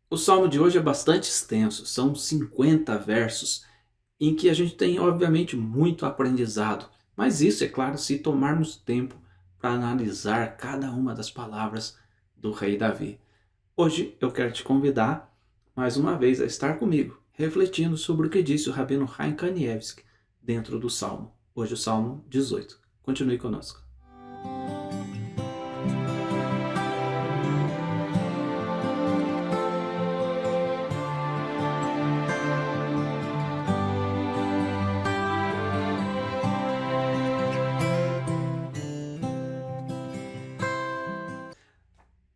O salmo de hoje é bastante extenso, são 50 versos, em que a gente tem, obviamente, muito aprendizado. Mas isso, é claro, se tomarmos tempo para analisar cada uma das palavras do rei Davi. Hoje eu quero te convidar, mais uma vez, a estar comigo, refletindo sobre o que disse o Rabino Chaim Kanievski dentro do salmo. Hoje o salmo 18. Continue conosco.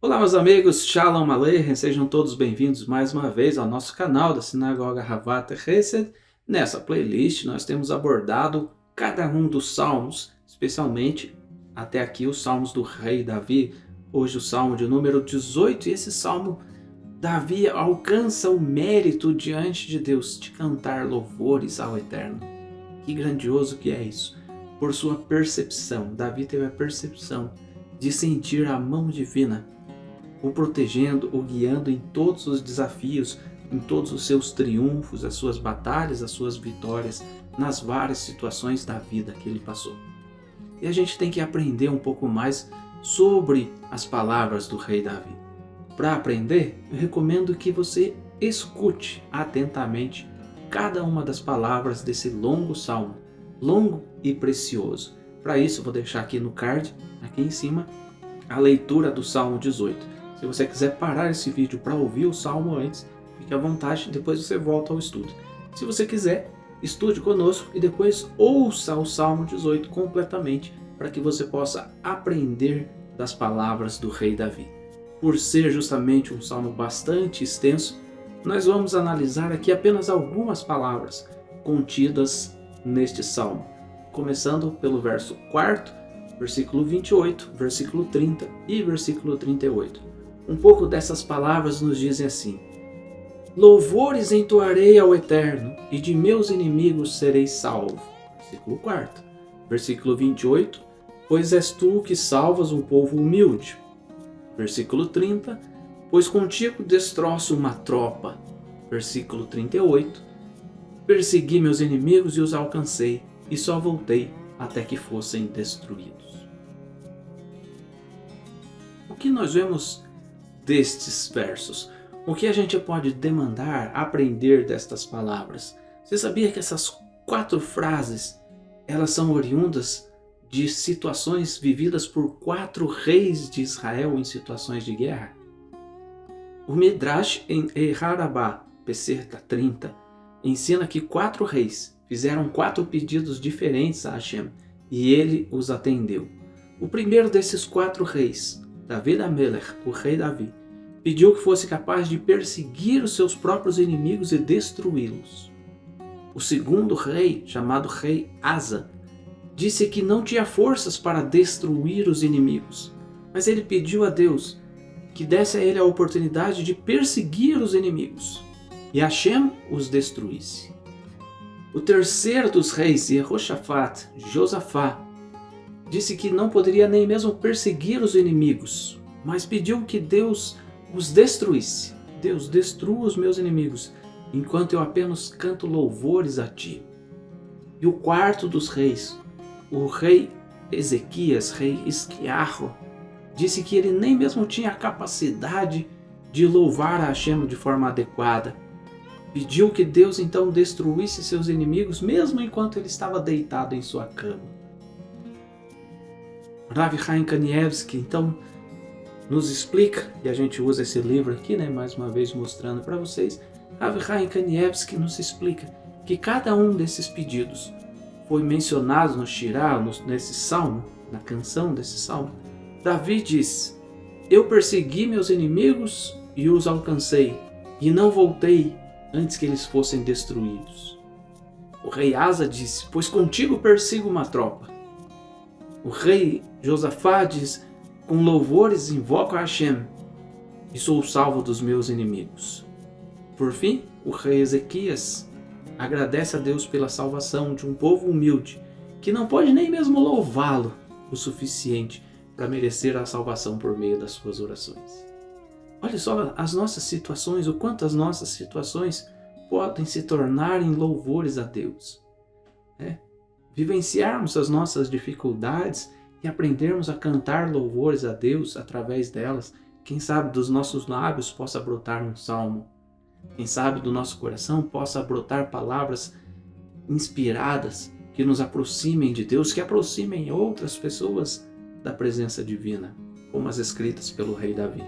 Olá, meus amigos, Shalom Aleichem, sejam todos bem-vindos mais uma vez ao nosso canal da Sinagoga Havat Hesed. Nessa playlist nós temos abordado cada um dos salmos, especialmente até aqui os salmos do rei Davi. Hoje o salmo de número 18, e esse salmo Davi alcança o mérito diante de Deus de cantar louvores ao Eterno. Que grandioso que é isso! Por sua percepção, Davi teve a percepção de sentir a mão divina o protegendo, o guiando em todos os desafios, em todos os seus triunfos, as suas batalhas, as suas vitórias, nas várias situações da vida que ele passou. E a gente tem que aprender um pouco mais sobre as palavras do rei Davi. Para aprender, eu recomendo que você escute atentamente cada uma das palavras desse longo salmo, longo e precioso. Para isso, vou deixar aqui no card, aqui em cima, a leitura do Salmo 18. Se você quiser parar esse vídeo para ouvir o salmo antes, fique à vontade, depois você volta ao estudo. Se você quiser, estude conosco e depois ouça o Salmo 18 completamente, para que você possa aprender das palavras do rei Davi. Por ser justamente um salmo bastante extenso, nós vamos analisar aqui apenas algumas palavras contidas neste salmo, começando pelo verso 4, versículo 28, versículo 30 e versículo 38. Um pouco dessas palavras nos dizem assim: louvores entoarei ao Eterno, e de meus inimigos serei salvo. Versículo 4. Versículo 28. Pois és tu que salvas um povo humilde. Versículo 30. Pois contigo destroço uma tropa. Versículo 38. Persegui meus inimigos e os alcancei, e só voltei até que fossem destruídos. O que nós vemos destes versos? O que a gente pode demandar, aprender destas palavras? Você sabia que essas 4 frases, elas são oriundas de situações vividas por 4 reis de Israel em situações de guerra? O Midrash em Eharabá, Peseta 30, ensina que 4 reis fizeram 4 pedidos diferentes a Hashem, e ele os atendeu. O primeiro desses 4 reis, David Amelech, o rei Davi, pediu que fosse capaz de perseguir os seus próprios inimigos e destruí-los. O segundo rei, chamado rei Asa, disse que não tinha forças para destruir os inimigos, mas ele pediu a Deus que desse a ele a oportunidade de perseguir os inimigos, e Hashem os destruísse. O terceiro dos reis, Yehoshafat, Josafá, disse que não poderia nem mesmo perseguir os inimigos, mas pediu que Deus os destruísse. Deus, destrua os meus inimigos, enquanto eu apenas canto louvores a ti. E o quarto dos reis, o rei Ezequias, rei Isquiarro, disse que ele nem mesmo tinha a capacidade de louvar a Hashem de forma adequada. Pediu que Deus então destruísse seus inimigos, mesmo enquanto ele estava deitado em sua cama. Rav Chaim Kanievski então nos explica, e a gente usa esse livro aqui, mais uma vez mostrando para vocês, Rav Chaim Kanievski nos explica que cada um desses pedidos foi mencionado no Shirah, nesse salmo, na canção desse salmo. Davi diz: eu persegui meus inimigos e os alcancei, e não voltei antes que eles fossem destruídos. O rei Asa disse: pois contigo persigo uma tropa. O rei Josafá diz: com louvores invoco a Hashem, e sou salvo dos meus inimigos. Por fim, o rei Ezequias agradece a Deus pela salvação de um povo humilde, que não pode nem mesmo louvá-lo o suficiente para merecer a salvação por meio das suas orações. Olha só as nossas situações, o quanto as nossas situações podem se tornar em louvores a Deus. Né? Vivenciarmos as nossas dificuldades e aprendermos a cantar louvores a Deus através delas. Quem sabe dos nossos lábios possa brotar um salmo. Quem sabe do nosso coração possa brotar palavras inspiradas que nos aproximem de Deus, que aproximem outras pessoas da presença divina, como as escritas pelo rei Davi.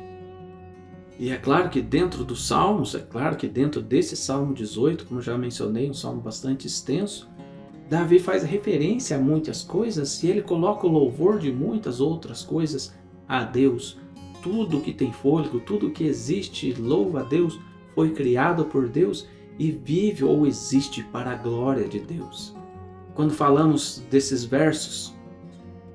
E é claro que dentro dos salmos, é claro que dentro desse Salmo 18, como já mencionei, um salmo bastante extenso, Davi faz referência a muitas coisas e ele coloca o louvor de muitas outras coisas a Deus. Tudo que tem fôlego, tudo que existe, louva a Deus, foi criado por Deus e vive ou existe para a glória de Deus. Quando falamos desses versos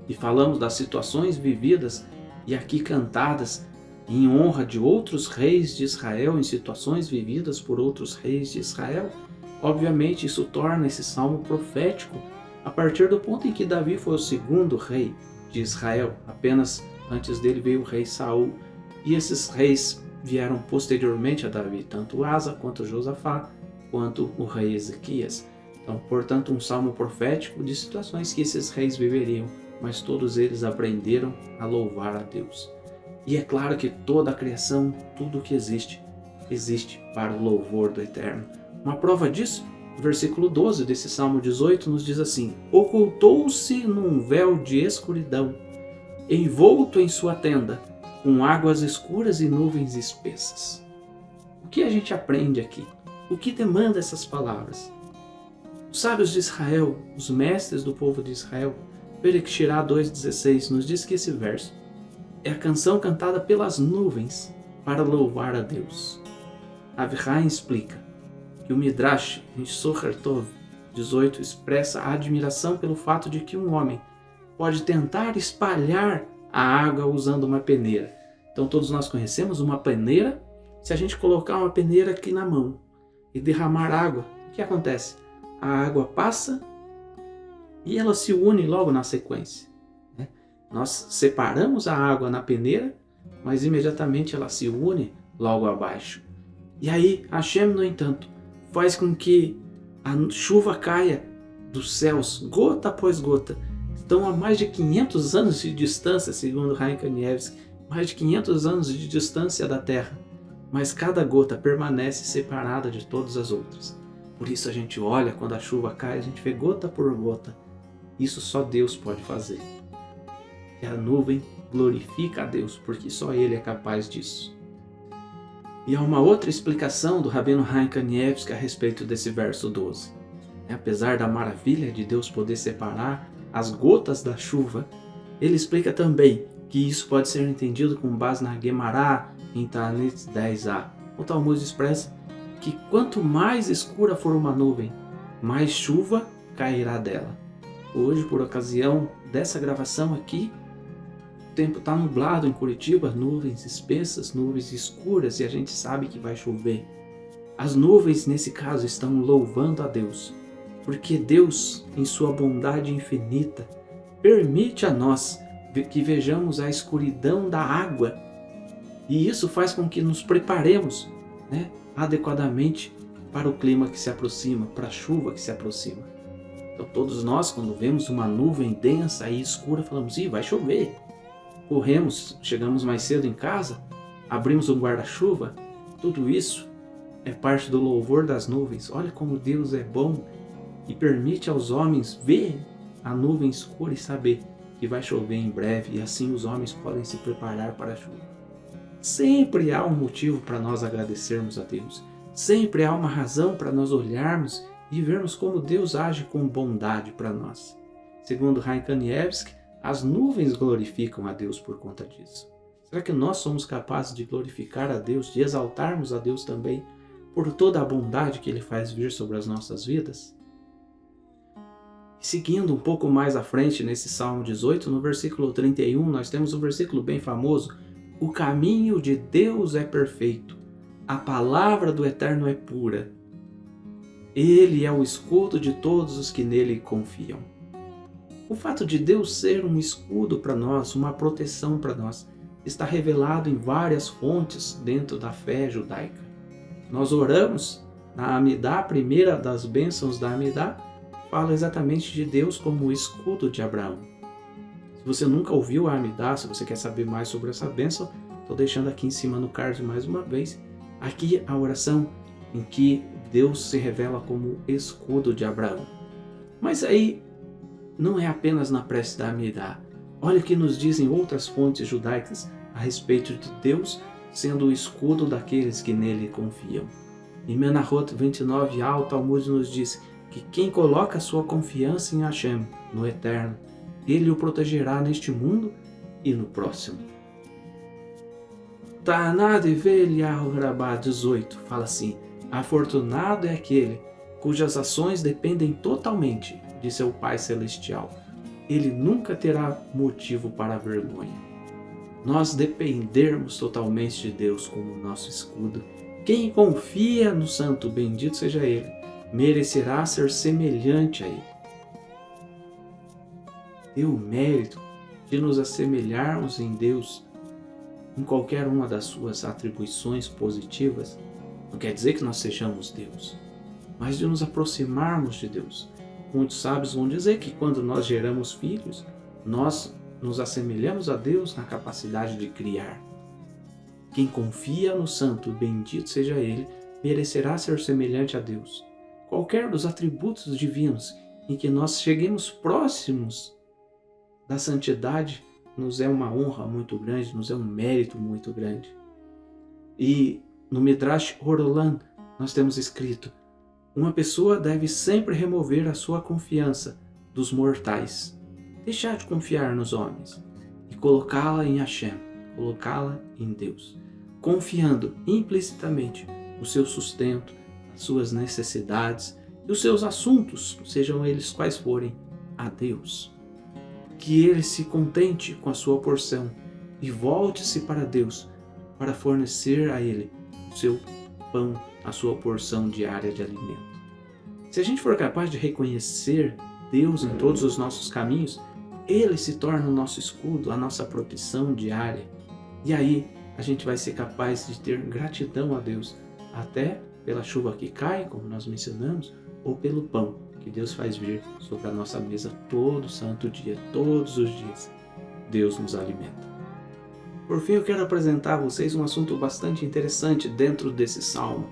e falamos das situações vividas e aqui cantadas em honra de outros reis de Israel, em situações vividas por outros reis de Israel, obviamente isso torna esse salmo profético a partir do ponto em que Davi foi o segundo rei de Israel. Apenas antes dele veio o rei Saul, e esses reis vieram posteriormente a Davi, tanto Asa quanto Josafá, quanto o rei Ezequias. Então, portanto, um salmo profético de situações que esses reis viveriam, mas todos eles aprenderam a louvar a Deus. E é claro que toda a criação, tudo o que existe, existe para o louvor do Eterno. Uma prova disso, o versículo 12 desse Salmo 18 nos diz assim: ocultou-se num véu de escuridão, envolto em sua tenda, com águas escuras e nuvens espessas. O que a gente aprende aqui? O que demanda essas palavras? Os sábios de Israel, os mestres do povo de Israel, Bereshit 2,16 nos diz que esse verso é a canção cantada pelas nuvens para louvar a Deus. Avihaim explica que o Midrash em Socher Tov 18 expressa a admiração pelo fato de que um homem pode tentar espalhar a água usando uma peneira. Então todos nós conhecemos uma peneira. Se a gente colocar uma peneira aqui na mão e derramar água, o que acontece? A água passa e ela se une logo na sequência. Nós separamos a água na peneira, mas imediatamente ela se une logo abaixo. E aí Hashem, no entanto, faz com que a chuva caia dos céus, gota após gota. Estão a mais de 500 anos de distância, segundo Chaim Kanievsky, mais de 500 anos de distância da Terra, mas cada gota permanece separada de todas as outras. Por isso a gente olha, quando a chuva cai, a gente vê gota por gota. Isso só Deus pode fazer. E a nuvem glorifica a Deus, porque só Ele é capaz disso. E há uma outra explicação do Rabino Chaim Kanievsky a respeito desse verso 12. Apesar da maravilha de Deus poder separar as gotas da chuva, ele explica também que isso pode ser entendido com base na Gemara em Tanit 10a. O Talmud expressa que quanto mais escura for uma nuvem, mais chuva cairá dela. Hoje, por ocasião dessa gravação aqui, o tempo está nublado em Curitiba, nuvens espessas, nuvens escuras, e a gente sabe que vai chover. As nuvens, nesse caso, estão louvando a Deus, porque Deus, em sua bondade infinita, permite a nós que vejamos a escuridão da água, e isso faz com que nos preparemos, adequadamente para o clima que se aproxima, para a chuva que se aproxima. Então todos nós, quando vemos uma nuvem densa e escura, falamos: vai chover. Corremos, chegamos mais cedo em casa, abrimos um guarda-chuva. Tudo isso é parte do louvor das nuvens. Olha como Deus é bom e permite aos homens ver a nuvem escura e saber que vai chover em breve, e assim os homens podem se preparar para a chuva. Sempre há um motivo para nós agradecermos a Deus. Sempre há uma razão para nós olharmos e vermos como Deus age com bondade para nós. Segundo Chaim Kanievsky, as nuvens glorificam a Deus por conta disso. Será que nós somos capazes de glorificar a Deus, de exaltarmos a Deus também por toda a bondade que Ele faz vir sobre as nossas vidas? Seguindo um pouco mais à frente nesse Salmo 18, no versículo 31, nós temos um versículo bem famoso: o caminho de Deus é perfeito, a palavra do Eterno é pura. Ele é o escudo de todos os que nele confiam. O fato de Deus ser um escudo para nós, uma proteção para nós, está revelado em várias fontes dentro da fé judaica. Nós oramos na Amidá, a primeira das bênçãos da Amidá, fala exatamente de Deus como o escudo de Abraão. Se você nunca ouviu a Amidá, se você quer saber mais sobre essa bênção, estou deixando aqui em cima no card mais uma vez. Aqui a oração em que Deus se revela como escudo de Abraão. Mas aí não é apenas na prece da Amidá. Olha o que nos dizem outras fontes judaicas a respeito de Deus sendo o escudo daqueles que nele confiam. Em Menahot 29a, o Talmud nos diz que quem coloca sua confiança em Hashem, no Eterno, ele o protegerá neste mundo e no próximo. Ta'anah Devei Eliyahu Rabbah 18 fala assim: afortunado é aquele cujas ações dependem totalmente de seu Pai Celestial. Ele nunca terá motivo para vergonha. Nós dependermos totalmente de Deus como nosso escudo. Quem confia no Santo, bendito seja Ele, merecerá ser semelhante a Ele. Ter o mérito de nos assemelharmos em Deus em qualquer uma das suas atribuições positivas, não quer dizer que nós sejamos Deus, mas de nos aproximarmos de Deus. Muitos sábios vão dizer que quando nós geramos filhos, nós nos assemelhamos a Deus na capacidade de criar. Quem confia no Santo, bendito seja Ele, merecerá ser semelhante a Deus. Qualquer dos atributos divinos em que nós cheguemos próximos da santidade nos é uma honra muito grande, nos é um mérito muito grande. E no Midrash Horolan nós temos escrito: uma pessoa deve sempre remover a sua confiança dos mortais, deixar de confiar nos homens e colocá-la em Hashem, colocá-la em Deus, confiando implicitamente o seu sustento, as suas necessidades e os seus assuntos, sejam eles quais forem, a Deus. Que ele se contente com a sua porção e volte-se para Deus para fornecer a Ele o seu pão, a sua porção diária de alimento. Se a gente for capaz de reconhecer Deus em todos os nossos caminhos, Ele se torna o nosso escudo, a nossa proteção diária. E aí a gente vai ser capaz de ter gratidão a Deus, até pela chuva que cai, como nós mencionamos, ou pelo pão que Deus faz vir sobre a nossa mesa todo santo dia, todos os dias. Deus nos alimenta. Por fim, eu quero apresentar a vocês um assunto bastante interessante dentro desse salmo,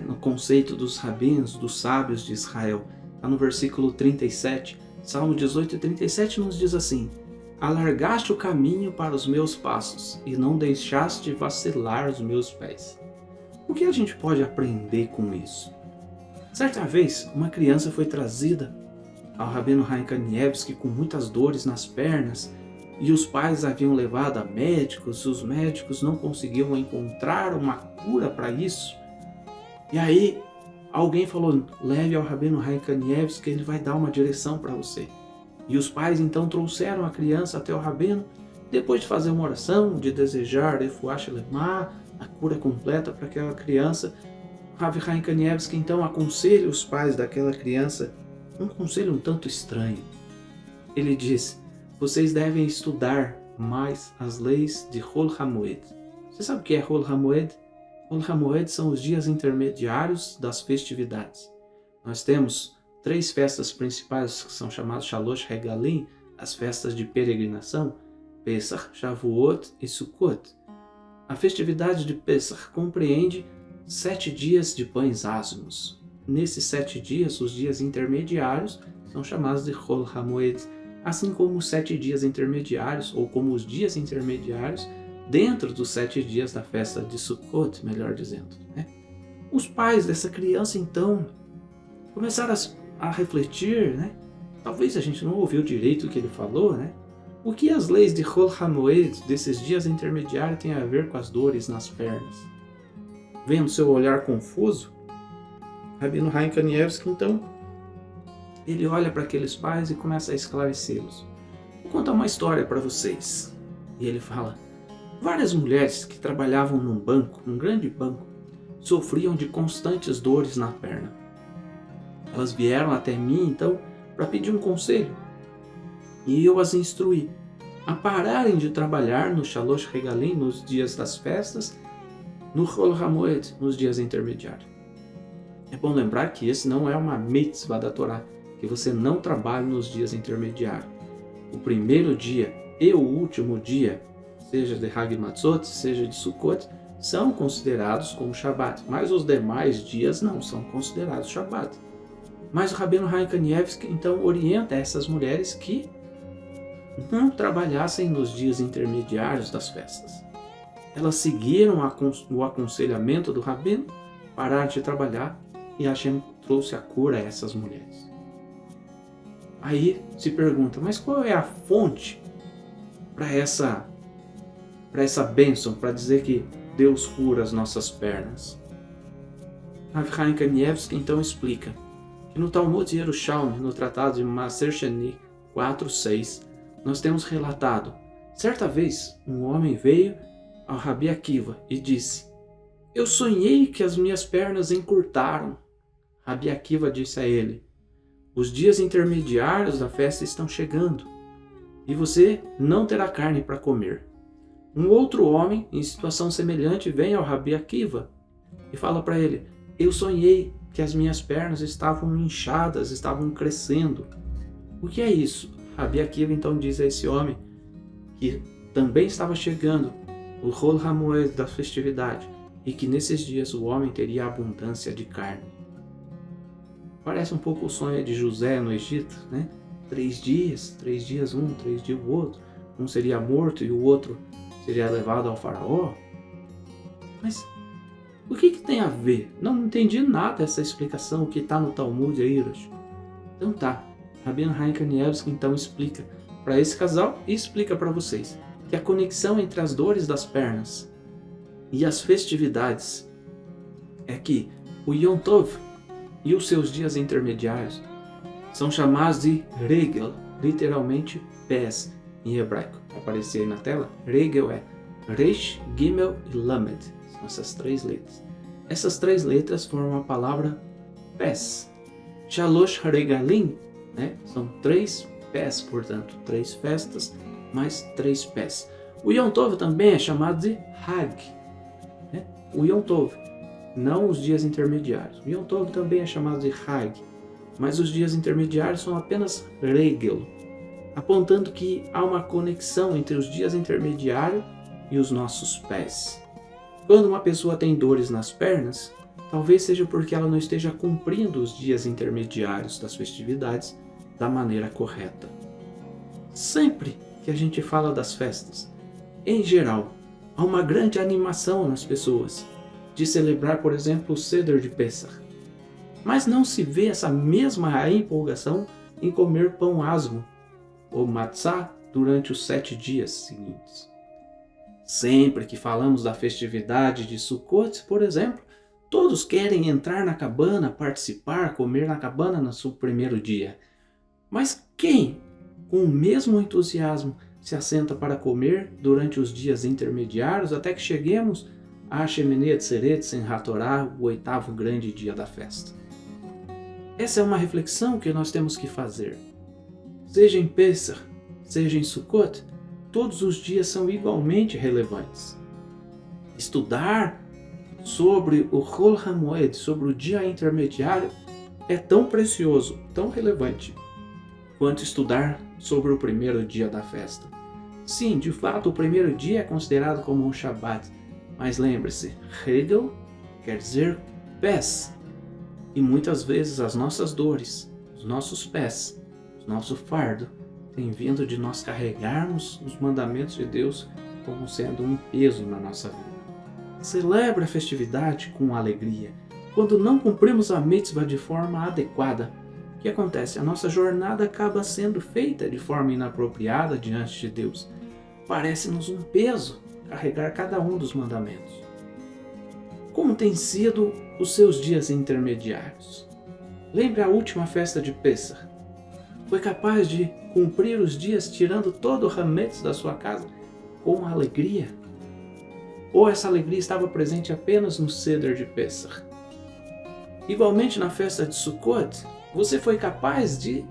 no conceito dos rabinos, dos sábios de Israel. Está no versículo 37, Salmo 18 e 37 nos diz assim: alargaste o caminho para os meus passos e não deixaste vacilar os meus pés. O que a gente pode aprender com isso? Certa vez, uma criança foi trazida ao Rabino Chaim Kanievsky com muitas dores nas pernas e os pais haviam levado a médicos, os médicos não conseguiam encontrar uma cura para isso. E aí alguém falou: leve ao Rabino Chaim Kanievsky, ele vai dar uma direção para você. E os pais então trouxeram a criança até o Rabino, depois de fazer uma oração, de desejar refuah shelemah, a cura completa para aquela criança. Rav Chaim Kanievsky então aconselha os pais daquela criança um conselho um tanto estranho. Ele diz: vocês devem estudar mais as leis de Hol HaMoed. Você sabe o que é Hol HaMoed? Hol HaMoed são os dias intermediários das festividades. Nós temos 3 festas principais que são chamadas Shalosh Regalim, as festas de peregrinação, Pesach, Shavuot e Sukkot. A festividade de Pesach compreende 7 dias de pães asmos. Nesses 7 dias, os dias intermediários são chamados de Hol HaMoed, assim como os 7 dias intermediários, ou como os dias intermediários, dentro dos 7 dias da festa de Sukkot, melhor dizendo. Os pais dessa criança, então, começaram a refletir, talvez a gente não ouviu direito o que ele falou, o que as leis de Hol HaMoed, desses dias intermediários, têm a ver com as dores nas pernas. Vendo seu olhar confuso, Rabino Chaim Kanievsky, então, ele olha para aqueles pais e começa a esclarecê-los. Vou contar uma história para vocês. E ele fala: várias mulheres que trabalhavam num banco, num grande banco, sofriam de constantes dores na perna. Elas vieram até mim, então, para pedir um conselho. E eu as instruí. a pararem de trabalhar no Shalosh Regalim, nos dias das festas, no Chol HaMoed, nos dias intermediários. É bom lembrar que esse não é uma mitzvah da Torá, que você não trabalhe nos dias intermediários. O primeiro dia e o último dia, seja de Hag Matzot, seja de Sukkot, são considerados como Shabat, mas os demais dias não são considerados Shabat. Mas o Rabino Chaim Kanievsky então orienta essas mulheres que não trabalhassem nos dias intermediários das festas. Elas seguiram o aconselhamento do Rabino, pararam de trabalhar e Hashem trouxe a cura a essas mulheres. Aí se pergunta, mas qual é a fonte para essa bênção, para dizer que Deus cura as nossas pernas? Rav Chaim Kanievsky então explica que no Talmud Yerushalmi, no Tratado de Maaser Sheni 4.6, nós temos relatado, certa vez um homem veio ao Rabi Akiva e disse, eu sonhei que as minhas pernas encurtaram. Rabi Akiva disse a ele, os dias intermediários da festa estão chegando e você não terá carne para comer. Um outro homem em situação semelhante vem ao Rabi Akiva e fala para ele, eu sonhei que as minhas pernas estavam inchadas, estavam crescendo. O que é isso? Rabi Akiva então diz a esse homem que também estava chegando o Chol HaMoed da festividade e que nesses dias o homem teria abundância de carne. Parece um pouco o sonho de José no Egito, né? 3 dias um, 3 dias o outro. Um seria morto e o outro seria levado ao faraó. Mas o que tem a ver? Não entendi nada dessa explicação, o que está no Talmud aí, Hiroshi. Então tá, Rabino Chaim Kanievsky então explica para esse casal e explica para vocês que a conexão entre as dores das pernas e as festividades é que o Yom Tov e os seus dias intermediários são chamados de Regel, literalmente pés em hebraico. Aparecer aí na tela, Regel é Resh, Gimel e Lamed, são essas 3 letras. Essas 3 letras formam a palavra pés. Shalosh Regalim, né? São 3 pés, portanto, 3 festas mais 3 pés. O Yom Tov também é chamado de Hag, né? O Yom Tov, não os dias intermediários. O Yom Tov também é chamado de Hag, mas os dias intermediários são apenas Regel, apontando que há uma conexão entre os dias intermediários e os nossos pés. Quando uma pessoa tem dores nas pernas, talvez seja porque ela não esteja cumprindo os dias intermediários das festividades da maneira correta. Sempre que a gente fala das festas, em geral, há uma grande animação nas pessoas de celebrar, por exemplo, o Seder de Pesach. Mas não se vê essa mesma empolgação em comer pão asmo ou matzá durante os 7 dias seguintes. Sempre que falamos da festividade de Sukkot, por exemplo, todos querem entrar na cabana, participar, comer na cabana no seu primeiro dia. Mas quem, com o mesmo entusiasmo, se assenta para comer durante os dias intermediários até que cheguemos a Shemini Atzeret Simchat Torah, o 8º grande dia da festa? Essa é uma reflexão que nós temos que fazer. Seja em Pesach, seja em Sukkot, todos os dias são igualmente relevantes. Estudar sobre o Chol HaMoed, sobre o dia intermediário, é tão precioso, tão relevante, quanto estudar sobre o primeiro dia da festa. Sim, de fato, o primeiro dia é considerado como um Shabat, mas lembre-se, Regel quer dizer pés, e muitas vezes as nossas dores, os nossos pés, o nosso fardo, tem vindo de nós carregarmos os mandamentos de Deus como sendo um peso na nossa vida. Celebre a festividade com alegria. Quando não cumprimos a mitzvah de forma adequada, o que acontece? A nossa jornada acaba sendo feita de forma inapropriada diante de Deus. Parece-nos um peso carregar cada um dos mandamentos. Como têm sido os seus dias intermediários? Lembre a última festa de Pesach. Foi capaz de cumprir os dias tirando todo o hametz da sua casa com alegria? Ou essa alegria estava presente apenas no Seder de Pesach? Igualmente na festa de Sukkot, você foi capaz de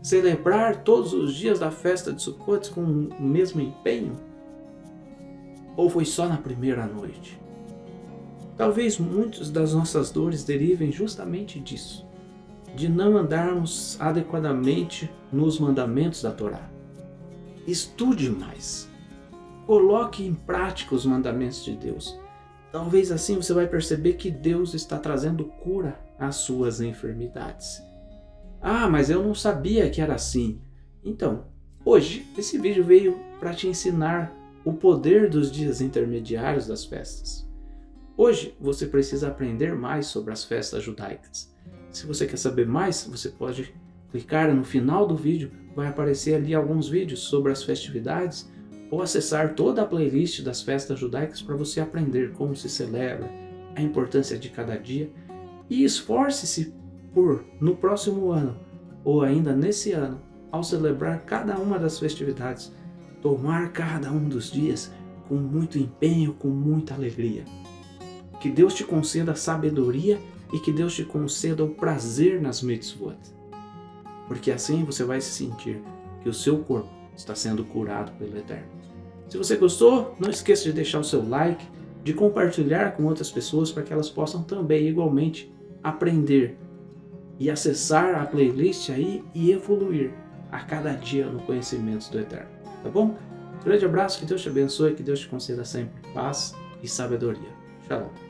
celebrar todos os dias da festa de Sukkot com o mesmo empenho? Ou foi só na primeira noite? Talvez muitas das nossas dores derivem justamente disso, de não andarmos adequadamente nos mandamentos da Torá. Estude mais. Coloque em prática os mandamentos de Deus. Talvez assim você vai perceber que Deus está trazendo cura às suas enfermidades. Ah, mas eu não sabia que era assim. Então, hoje esse vídeo veio para te ensinar o poder dos dias intermediários das festas. Hoje você precisa aprender mais sobre as festas judaicas. Se você quer saber mais, você pode clicar no final do vídeo, vai aparecer ali alguns vídeos sobre as festividades, ou acessar toda a playlist das festas judaicas para você aprender como se celebra, a importância de cada dia, e esforce-se por, no próximo ano, ou ainda nesse ano, ao celebrar cada uma das festividades, tomar cada um dos dias com muito empenho, com muita alegria. Que Deus te conceda sabedoria e que Deus te conceda o prazer nas mitzvot. Porque assim você vai se sentir que o seu corpo está sendo curado pelo Eterno. Se você gostou, não esqueça de deixar o seu like, de compartilhar com outras pessoas para que elas possam também igualmente aprender e acessar a playlist aí e evoluir a cada dia no conhecimento do Eterno. Tá bom? Grande abraço, que Deus te abençoe, que Deus te conceda sempre paz e sabedoria. Shalom.